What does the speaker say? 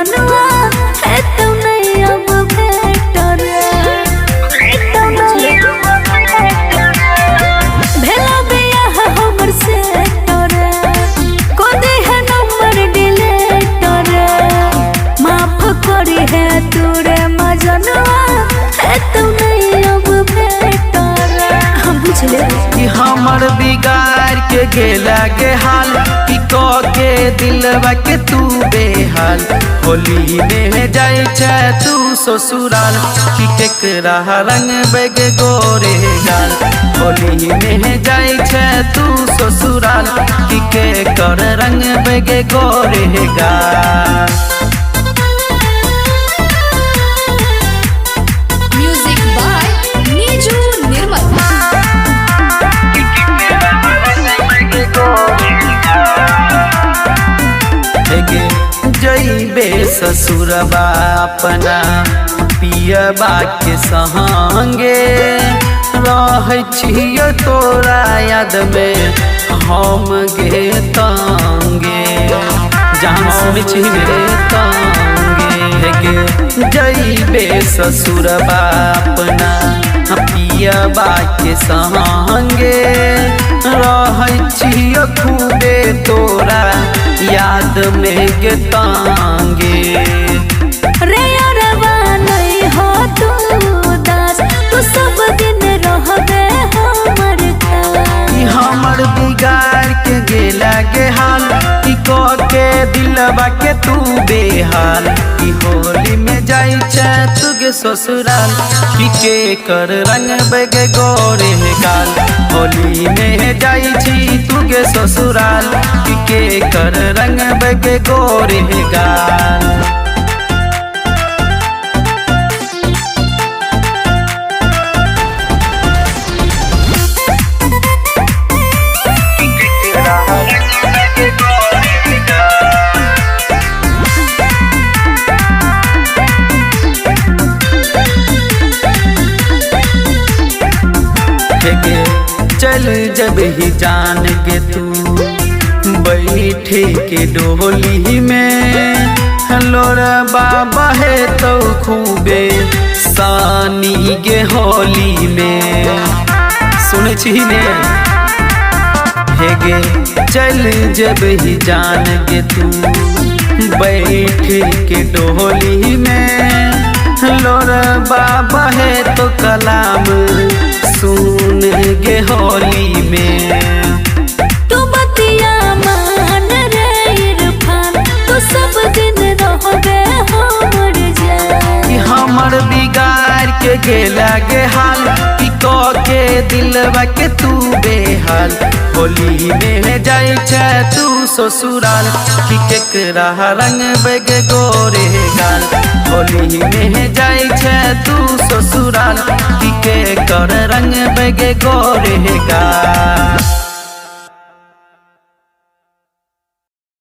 मजनुआ है तो नहीं अब बेटर भेला बियाह हमर सेटर को दे है नंबर डिलीटर माफ करी है तोरे मजनुआ है तो नहीं अब बेटर हम बुझले कि हमर बिगाड़ के गेला के हाल कि को के दिलवा के तू बेहाल होली में जाए छै तू ससुराल कि केकरा रंग बेग गोरे गाल होली में जाए छै तू ससुराल कि केकर रंग बेग गोरे गाल। म्यूजिक बाय नीजू निर्मल। जइबे ससुरबा अपना पियबा के संगे रह छियो तोरा याद में हम गे तंगे जहाँ सुन छी मेरे तंगे जइबे ससुरबा अपना पियबा के संगे रह छियो खूबे तोरा याद में गे तांगे रे अरबा नहीं हो तू दास तू सब दिन रहबे हमर खास हमर बिगाड़ के गेला के हाल कि को के दिलवा के तू बेहाल कि होली में जाई छै तू गे ससुराल कि के कर रंग बेग गोरे गाल होली में जाई छी तू गे ससुराल कि के कर रंग बेग गोरे गाल। चल जब ही जान के तू बैठे के डोली में लोरा बाबा है तो खूबे सानी गे होली में सुन छी ने हे गे चल जब ही जान के तू बैठे के डोली में लोरा बाबा है तो कलाम सुन गे होली में तू बतिया मान रे इरफान तू सब दिन रहबे हमर जान कि हमर बिगाड़ के गेला के हाल कि को के दिलवा के तू बेहाल होली में जाए छै तू ससुराल कि केकरा रंग बेग गोरे गाल होली में जाए छै तू ससुराल कि के कर रंग बेग गोरे गाल।